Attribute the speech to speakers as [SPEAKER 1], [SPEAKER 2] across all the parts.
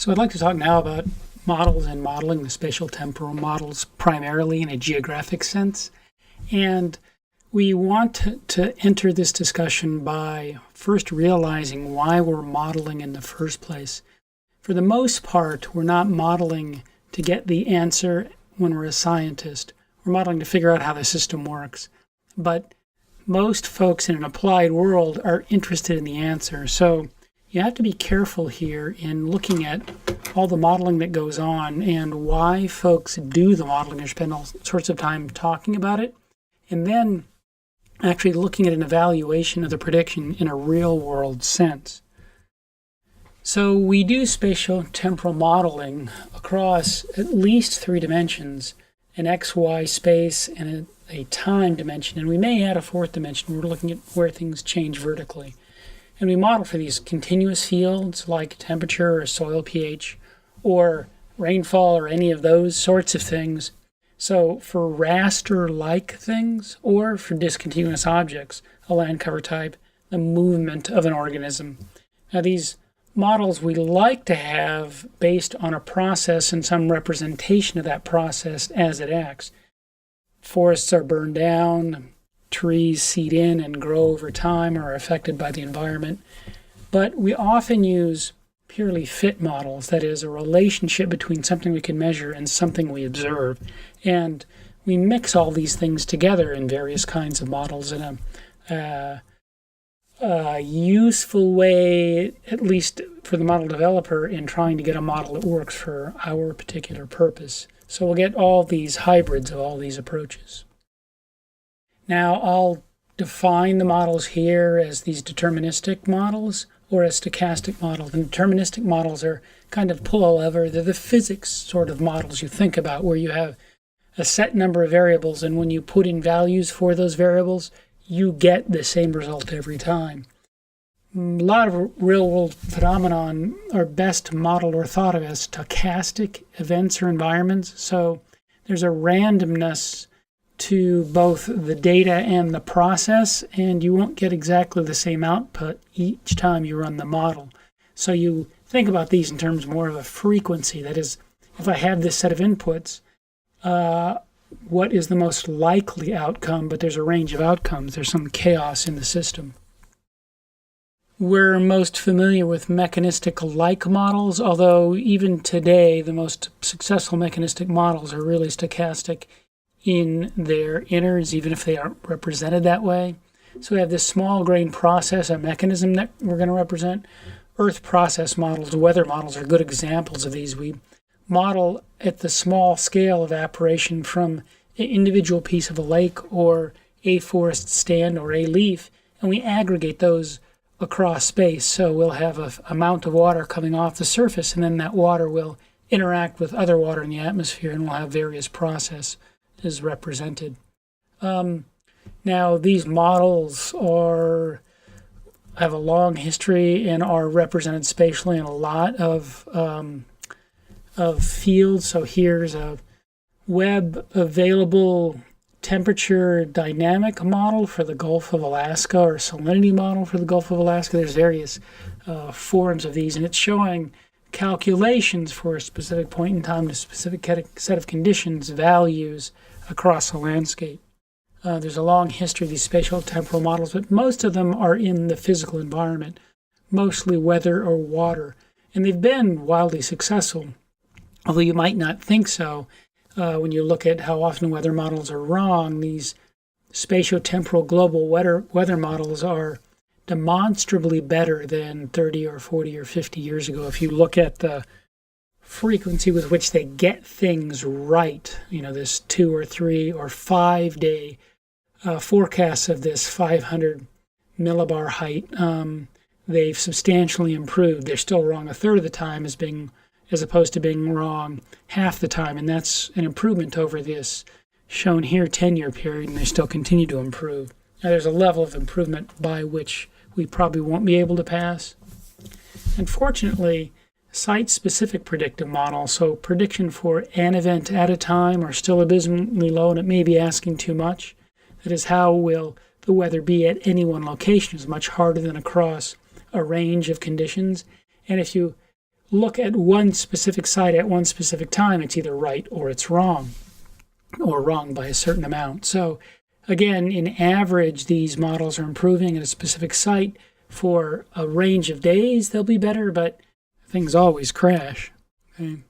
[SPEAKER 1] So I'd like to talk now about models and modeling, the spatial temporal models, primarily in a geographic sense. And we want to enter this discussion by first realizing why we're modeling in the first place. For the most part, we're not modeling to get the answer when we're a scientist. We're modeling to figure out how the system works. But most folks in an applied world are interested in the answer. So you have to be careful here in looking at all the modeling that goes on and why folks do the modeling or spend all sorts of time talking about it, and then actually looking at an evaluation of the prediction in a real-world sense. So we do spatial temporal modeling across at least 3 dimensions, an XY space and a time dimension, and we may add a 4th dimension. We're looking at where things change vertically. And we model for these continuous fields like temperature or soil pH or rainfall or any of those sorts of things. So for raster-like things or for discontinuous objects, a land cover type, the movement of an organism. Now these models we like to have based on a process and some representation of that process as it acts. Forests are burned down, trees seed in and grow over time or are affected by the environment. But we often use purely fit models, that is, a relationship between something we can measure and something we observe. And we mix all these things together in various kinds of models in a useful way, at least for the model developer, in trying to get a model that works for our particular purpose. So we'll get all these hybrids of all these approaches. Now, I'll define the models here as these deterministic models or as stochastic models. And deterministic models are kind of pull a lever. They're the physics sort of models you think about, where you have a set number of variables, and when you put in values for those variables, you get the same result every time. A lot of real-world phenomenon are best modeled or thought of as stochastic events or environments. So there's a randomness to both the data and the process, and you won't get exactly the same output each time you run the model. So you think about these in terms more of a frequency. That is, if I have this set of inputs, what is the most likely outcome? But there's a range of outcomes. There's some chaos in the system. We're most familiar with mechanistic-like models, although even today the most successful mechanistic models are really stochastic in their innards, even if they aren't represented that way. So we have this small grain process, a mechanism that we're going to represent. Earth process models, weather models are good examples of these. We model at the small scale evaporation from an individual piece of a lake or a forest stand or a leaf, and we aggregate those across space. So we'll have an amount of water coming off the surface, and then that water will interact with other water in the atmosphere, and we'll have various processes is represented. Now, these models have a long history and are represented spatially in a lot of fields. So here's a web available temperature dynamic model for the Gulf of Alaska or salinity model for the Gulf of Alaska. There's various forms of these, and it's showing calculations for a specific point in time, a specific set of conditions, values across a landscape. There's a long history of these spatial temporal models, but most of them are in the physical environment, mostly weather or water. And they've been wildly successful, although you might not think so when you look at how often weather models are wrong. These spatiotemporal global weather models are demonstrably better than 30 or 40 or 50 years ago. If you look at the frequency with which they get things right, this 2 or 3 or 5 day forecasts of this 500 millibar height, they've substantially improved. They're still wrong a third of the time as opposed to being wrong half the time, and that's an improvement over this shown here 10-year period, and they still continue to improve. Now there's a level of improvement by which we probably won't be able to pass. Unfortunately, site-specific predictive models, so prediction for an event at a time, are still abysmally low, and it may be asking too much. That is, how will the weather be at any one location is much harder than across a range of conditions. And if you look at one specific site at one specific time, it's either right or it's wrong, or wrong by a certain amount. So again, in average, these models are improving at a specific site. For a range of days, they'll be better, but things always crash. Okay.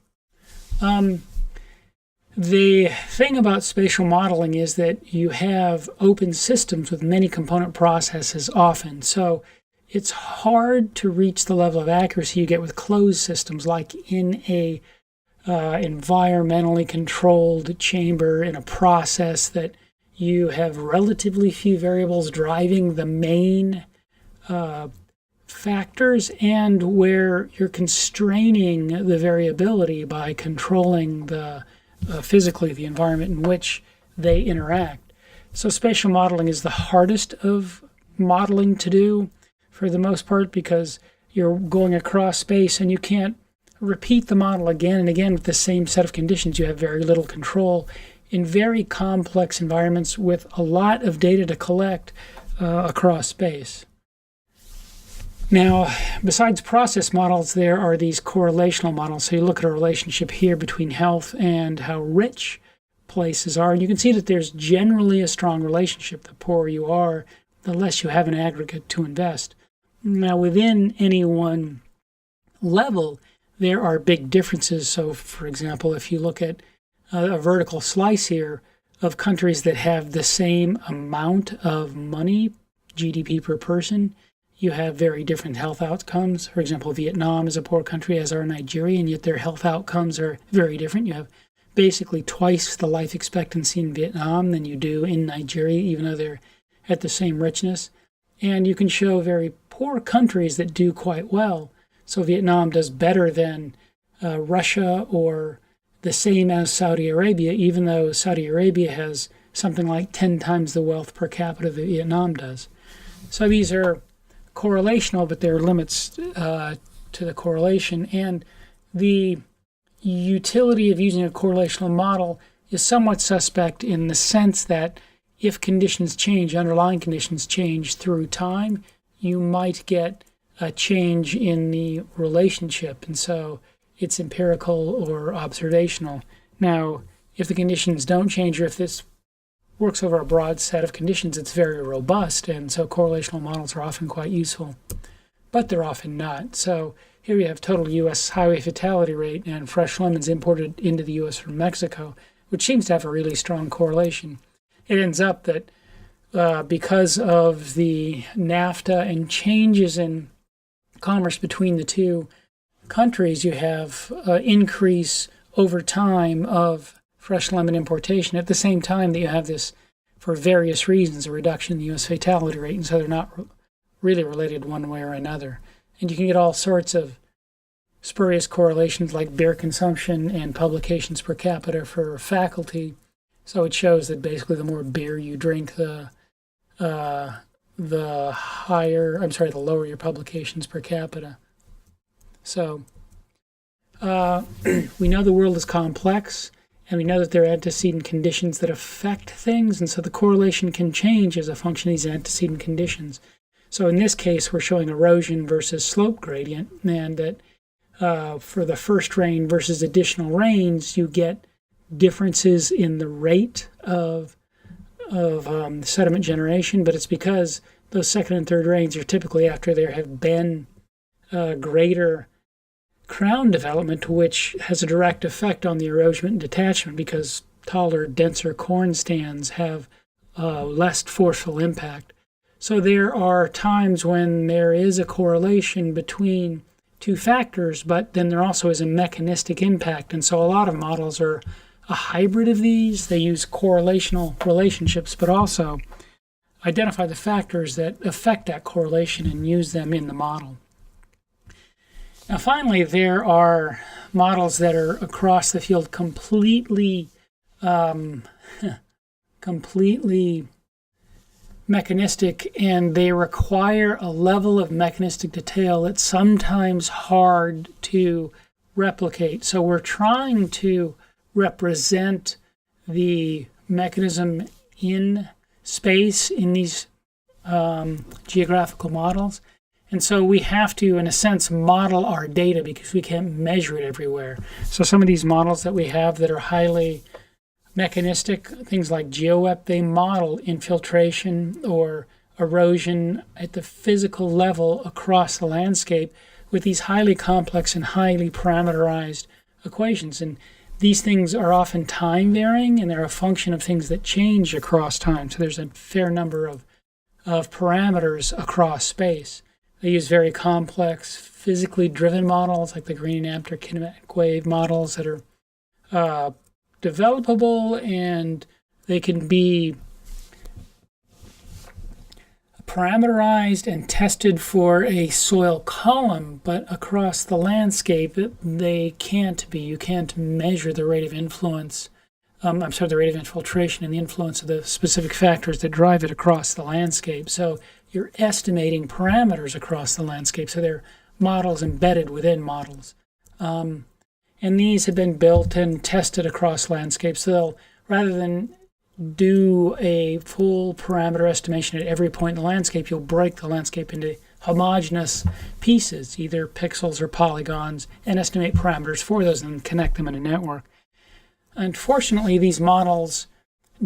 [SPEAKER 1] The thing about spatial modeling is that you have open systems with many component processes often. So it's hard to reach the level of accuracy you get with closed systems, like in a environmentally controlled chamber in a process that you have relatively few variables driving the main factors, and where you're constraining the variability by controlling the physically the environment in which they interact. So spatial modeling is the hardest of modeling to do for the most part, because you're going across space and you can't repeat the model again and again with the same set of conditions. You have very little control in very complex environments with a lot of data to collect across space. Now, besides process models, there are these correlational models. So you look at a relationship here between health and how rich places are, and you can see that there's generally a strong relationship. The poorer you are, the less you have an aggregate to invest. Now, within any one level, there are big differences. So, for example, if you look at a vertical slice here of countries that have the same amount of money, GDP per person, you have very different health outcomes. For example, Vietnam is a poor country, as are Nigeria, and yet their health outcomes are very different. You have basically twice the life expectancy in Vietnam than you do in Nigeria, even though they're at the same richness. And you can show very poor countries that do quite well. So Vietnam does better than Russia, or the same as Saudi Arabia, even though Saudi Arabia has something like 10 times the wealth per capita that Vietnam does. So these are correlational, but there are limits to the correlation. And the utility of using a correlational model is somewhat suspect in the sense that if conditions change, underlying conditions change through time, you might get a change in the relationship. And so it's empirical or observational. Now, if the conditions don't change, or if this works over a broad set of conditions, it's very robust, and so correlational models are often quite useful, but they're often not. So here you have total U.S. highway fatality rate and fresh lemons imported into the U.S. from Mexico, which seems to have a really strong correlation. It ends up that because of the NAFTA and changes in commerce between the two countries, you have increase over time of fresh lemon importation at the same time that you have this, for various reasons, a reduction in the U.S. fatality rate, and so they're not really related one way or another. And you can get all sorts of spurious correlations like beer consumption and publications per capita for faculty. So it shows that basically the more beer you drink, the lower your publications per capita. So we know the world is complex, and we know that there are antecedent conditions that affect things, and so the correlation can change as a function of these antecedent conditions. So in this case, we're showing erosion versus slope gradient, and that for the first rain versus additional rains, you get differences in the rate of sediment generation, but it's because those second and third rains are typically after there have been greater crown development, which has a direct effect on the erosion and detachment, because taller, denser corn stands have less forceful impact. So there are times when there is a correlation between two factors, but then there also is a mechanistic impact. And so a lot of models are a hybrid of these. They use correlational relationships, but also identify the factors that affect that correlation and use them in the model. Now, finally, there are models that are across the field completely mechanistic, and they require a level of mechanistic detail that's sometimes hard to replicate. So we're trying to represent the mechanism in space in these geographical models. And so we have to, in a sense, model our data because we can't measure it everywhere. So some of these models that we have that are highly mechanistic, things like GeoWeb, they model infiltration or erosion at the physical level across the landscape with these highly complex and highly parameterized equations. And these things are often time varying, and they're a function of things that change across time. So there's a fair number of parameters across space. They use very complex, physically driven models like the green amper kinetic wave models that are developable, and they can be parameterized and tested for a soil column, but across the landscape, they can't be. You can't measure the rate of influence. The rate of infiltration and the influence of the specific factors that drive it across the landscape. So you're estimating parameters across the landscape. So they're models embedded within models. And these have been built and tested across landscapes. So rather than do a full parameter estimation at every point in the landscape, you'll break the landscape into homogeneous pieces, either pixels or polygons, and estimate parameters for those and connect them in a network. Unfortunately, these models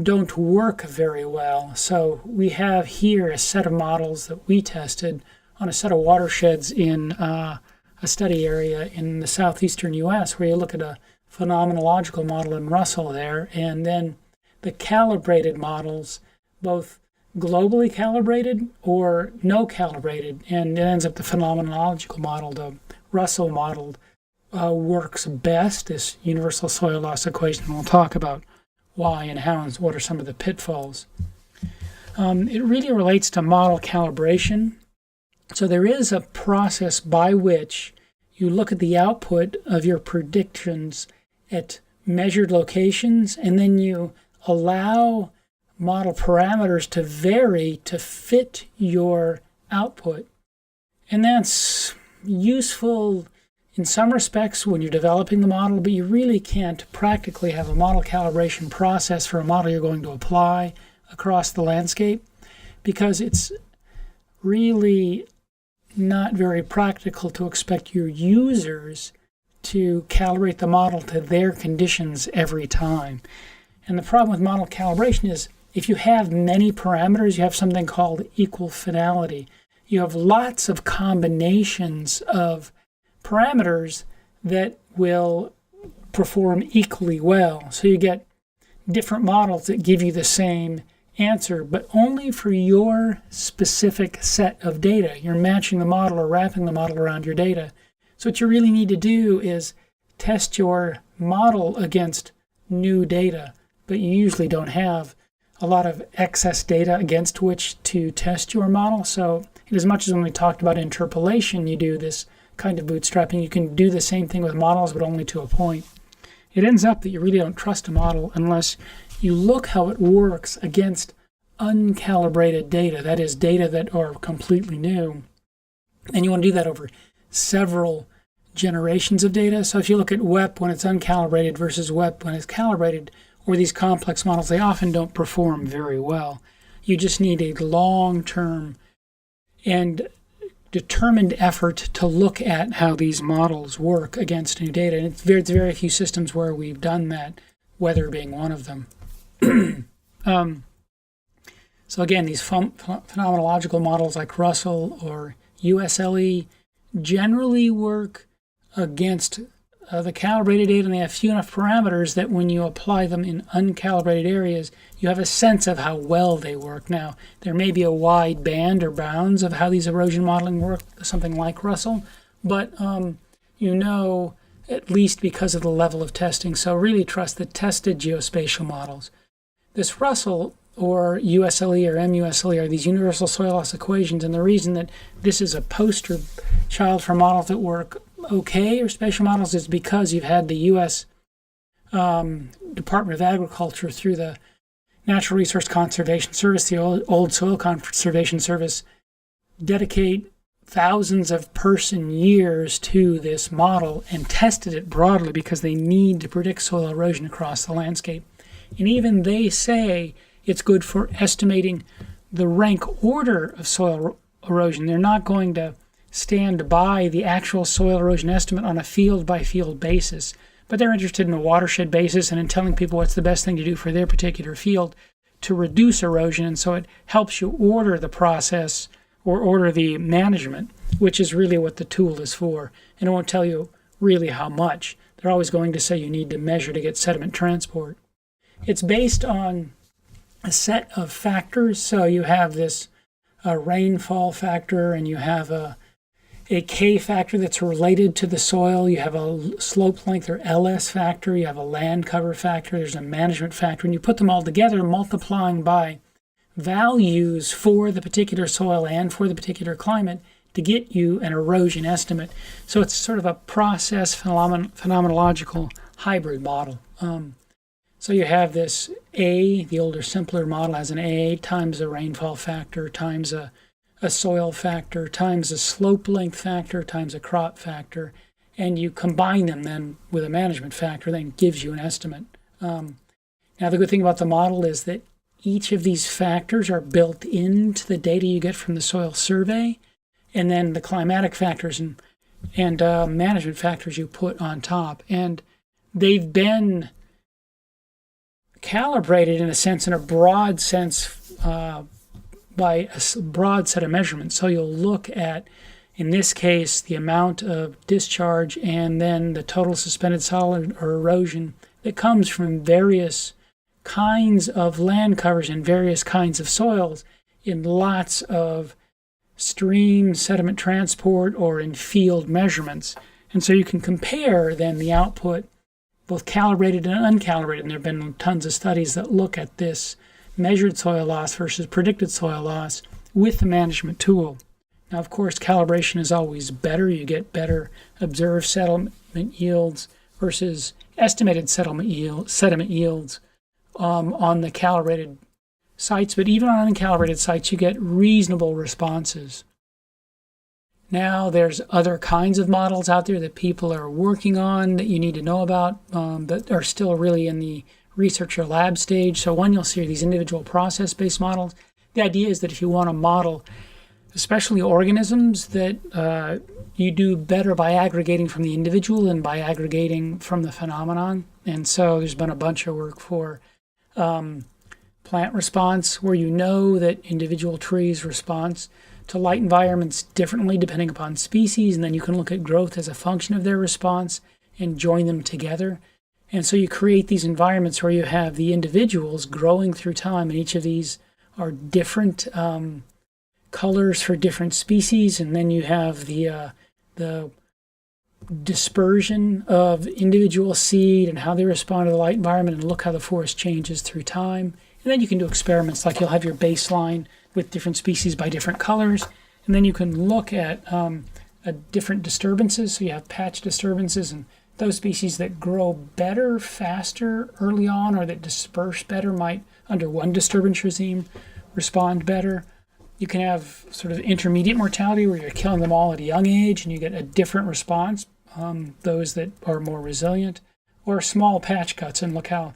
[SPEAKER 1] don't work very well. So we have here a set of models that we tested on a set of watersheds in a study area in the southeastern U.S., where you look at a phenomenological model in Russell there, and then the calibrated models, both globally calibrated or no calibrated, and it ends up the phenomenological model, the Russell model, works best, this universal soil loss equation. We'll talk about why and how and what are some of the pitfalls. It really relates to model calibration. So there is a process by which you look at the output of your predictions at measured locations, and then you allow model parameters to vary to fit your output. And that's useful in some respects when you're developing the model, but you really can't practically have a model calibration process for a model you're going to apply across the landscape, because it's really not very practical to expect your users to calibrate the model to their conditions every time. And the problem with model calibration is if you have many parameters, you have something called equal finality. You have lots of combinations of parameters that will perform equally well. So you get different models that give you the same answer, but only for your specific set of data. You're matching the model or wrapping the model around your data. So what you really need to do is test your model against new data, but you usually don't have a lot of excess data against which to test your model. So as much as when we talked about interpolation, you do this kind of bootstrapping, you can do the same thing with models, but only to a point. It ends up that you really don't trust a model unless you look how it works against uncalibrated data, that is, data that are completely new. And you want to do that over several generations of data. So if you look at WEP when it's uncalibrated versus WEP when it's calibrated, or these complex models, they often don't perform very well. You just need a long-term and determined effort to look at how these models work against new data. And it's very few systems where we've done that, weather being one of them. So again, these phenomenological models like Russell or USLE generally work against the calibrated data, and they have few enough parameters that when you apply them in uncalibrated areas, you have a sense of how well they work. Now, there may be a wide band or bounds of how these erosion modeling work, something like Russell, but you know at least because of the level of testing. So really trust the tested geospatial models. This Russell or USLE or MUSLE are these universal soil loss equations, and the reason that this is a poster child for models that work okay or spatial models is because you've had the U.S. Department of Agriculture through the Natural Resource Conservation Service, the old Soil Conservation Service, dedicate thousands of person years to this model and tested it broadly because they need to predict soil erosion across the landscape. And even they say it's good for estimating the rank order of soil erosion. They're not going to stand by the actual soil erosion estimate on a field-by-field basis, but they're interested in a watershed basis and in telling people what's the best thing to do for their particular field to reduce erosion. And so it helps you order the process or order the management, which is really what the tool is for. And it won't tell you really how much. They're always going to say you need to measure to get sediment transport. It's based on a set of factors. So you have this rainfall factor, and you have a K factor that's related to the soil. You have a slope length or LS factor. You have a land cover factor. There's a management factor. And you put them all together, multiplying by values for the particular soil and for the particular climate to get you an erosion estimate. So it's sort of a process phenomenological hybrid model. So you have this A, the older, simpler model has an A times a rainfall factor times a soil factor times a slope length factor times a crop factor, and you combine them then with a management factor, then gives you an estimate. Now the good thing about the model is that each of these factors are built into the data you get from the soil survey, and then the climatic factors and management factors you put on top. And they've been calibrated in a sense, in a broad sense, by a broad set of measurements. So you'll look at, in this case, the amount of discharge and then the total suspended solid or erosion that comes from various kinds of land covers and various kinds of soils in lots of stream sediment transport or in field measurements. And so you can compare then the output, both calibrated and uncalibrated. And there have been tons of studies that look at this measured soil loss versus predicted soil loss with the management tool. Now, of course, calibration is always better. You get better observed sediment yields versus estimated sediment yields on the calibrated sites, but even on uncalibrated sites, you get reasonable responses. Now, there's other kinds of models out there that people are working on that you need to know about that are still really in the research or lab stage. So one you'll see are these individual process-based models. The idea is that if you want to model, especially organisms, that you do better by aggregating from the individual than by aggregating from the phenomenon. And so there's been a bunch of work for plant response, where you know that individual trees respond to light environments differently depending upon species, and then you can look at growth as a function of their response and join them together. And so you create these environments where you have the individuals growing through time, and each of these are different colors for different species, and then you have the dispersion of individual seed and how they respond to the light environment, and look how the forest changes through time. And then you can do experiments, like you'll have your baseline with different species by different colors, and then you can look at different disturbances. So you have patch disturbances, and those species that grow better, faster early on, or that disperse better, might, under one disturbance regime, respond better. You can have sort of intermediate mortality, where you're killing them all at a young age and you get a different response, those that are more resilient, or small patch cuts, and look how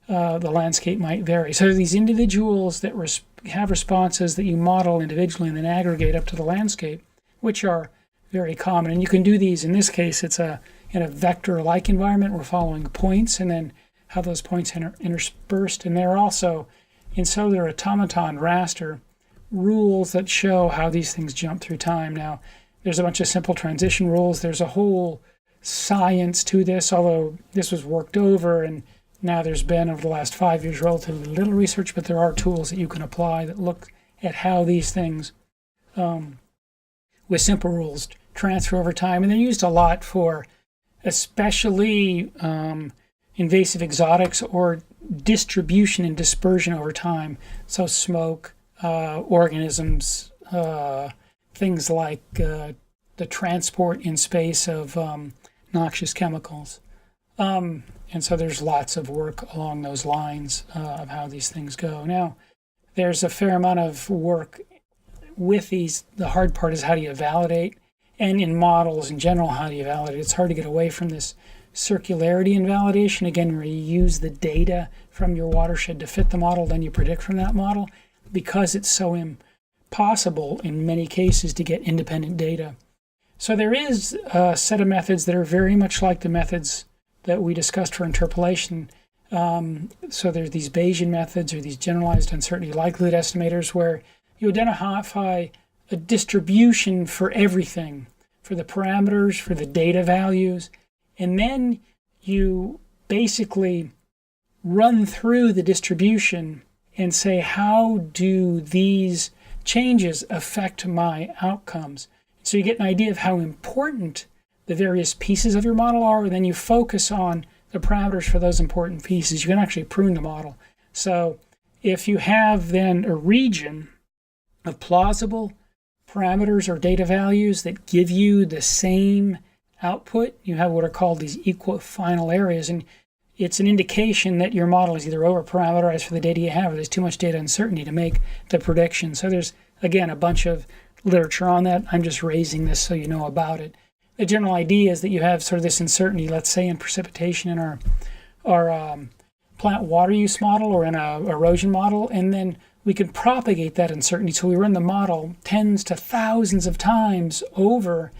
[SPEAKER 1] the landscape might vary. So these individuals that have responses that you model individually and then aggregate up to the landscape, which are very common. And you can do these, in this case, it's in a vector-like environment. We're following points and then how those points interspersed. And there are also, in cellular automaton raster, rules that show how these things jump through time. Now, there's a bunch of simple transition rules. There's a whole science to this, although this was worked over, and now there's been, over the last 5 years, relatively little research, but there are tools that you can apply that look at how these things, with simple rules, transfer over time. And they're used a lot for especially invasive exotics or distribution and dispersion over time. So smoke, organisms, things like the transport in space of noxious chemicals. And so there's lots of work along those lines of how these things go. Now, there's a fair amount of work with these. The hard part is how do you validate? And in models in general, how do you validate? It's hard to get away from this circularity in validation, again, where you use the data from your watershed to fit the model, then you predict from that model, because it's so impossible in many cases to get independent data So there is a set of methods that are very much like the methods that we discussed for interpolation. So there's these Bayesian methods or these generalized uncertainty likelihood estimators where you identify a distribution for everything, for the parameters, for the data values, and then you basically run through the distribution and say, how do these changes affect my outcomes? So you get an idea of how important the various pieces of your model are, and then you focus on the parameters for those important pieces. You can actually prune the model. So if you have then a region of plausible parameters or data values that give you the same output, you have what are called these equifinal areas, and it's an indication that your model is either over-parameterized for the data you have, or there's too much data uncertainty to make the prediction. So there's, again, a bunch of literature on that. I'm just raising this so you know about it. The general idea is that you have sort of this uncertainty, let's say in precipitation in our plant water use model or in an erosion model, and then we can propagate that uncertainty. So we run the model tens to thousands of times over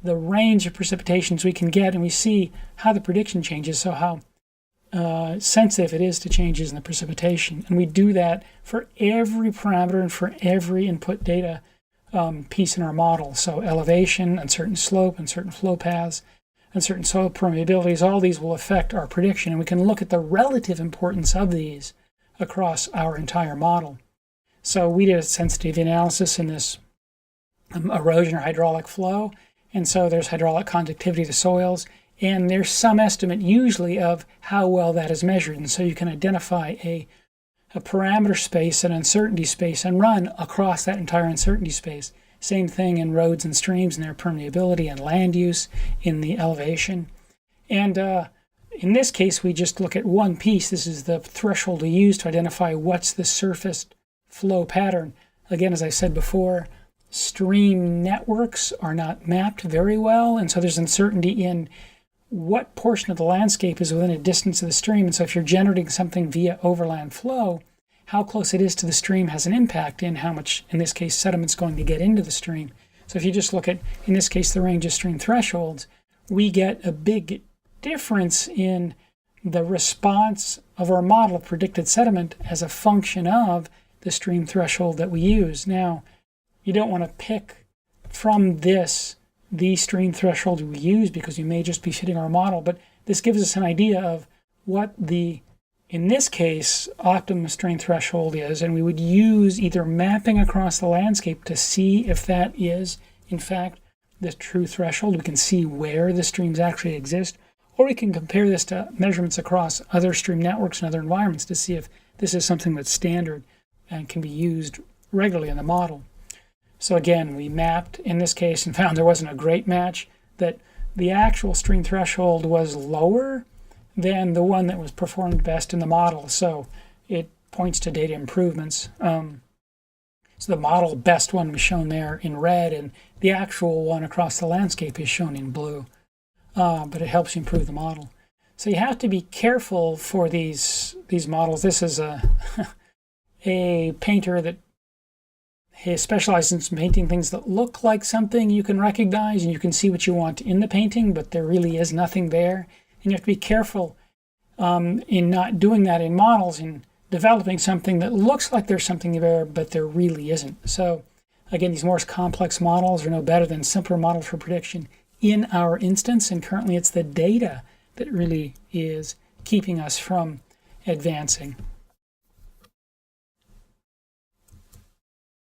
[SPEAKER 1] the range of precipitations we can get, and we see how the prediction changes, so how sensitive it is to changes in the precipitation. And we do that for every parameter and for every input data piece in our model. So elevation, uncertain slope, uncertain flow paths, uncertain soil permeabilities, all these will affect our prediction. And we can look at the relative importance of these across our entire model. So we did a sensitivity analysis in this erosion or hydraulic flow. And so there's hydraulic conductivity to soils. And there's some estimate usually of how well that is measured. And so you can identify a parameter space, an uncertainty space, and run across that entire uncertainty space. Same thing in roads and streams and their permeability and land use in the elevation. And in this case, we just look at one piece. This is the threshold we use to identify what's the surface flow pattern. Again, as I said before, stream networks are not mapped very well, and so there's uncertainty in what portion of the landscape is within a distance of the stream. And so if you're generating something via overland flow, how close it is to the stream has an impact in how much, in this case, sediment's going to get into the stream. So if you just look at, in this case, the range of stream thresholds, we get a big difference in the response of our model of predicted sediment as a function of the stream threshold that we use. Now, you don't want to pick from this the stream threshold we use because you may just be fitting our model, but this gives us an idea of what the, in this case, optimum stream threshold is, and we would use either mapping across the landscape to see if that is, in fact, the true threshold. We can see where the streams actually exist, or we can compare this to measurements across other stream networks and other environments to see if this is something that's standard and can be used regularly in the model. So again, we mapped in this case and found there wasn't a great match, that the actual stream threshold was lower than the one that was performed best in the model. So it points to data improvements. So the model best one was shown there in red, and the actual one across the landscape is shown in blue. But it helps you improve the model. So you have to be careful for these models. This is a painter that he specializes in painting things that look like something you can recognize and you can see what you want in the painting, but there really is nothing there. And you have to be careful in not doing that in models, in developing something that looks like there's something there, but there really isn't. So again, these more complex models are no better than simpler models for prediction in our instance, and currently it's the data that really is keeping us from advancing.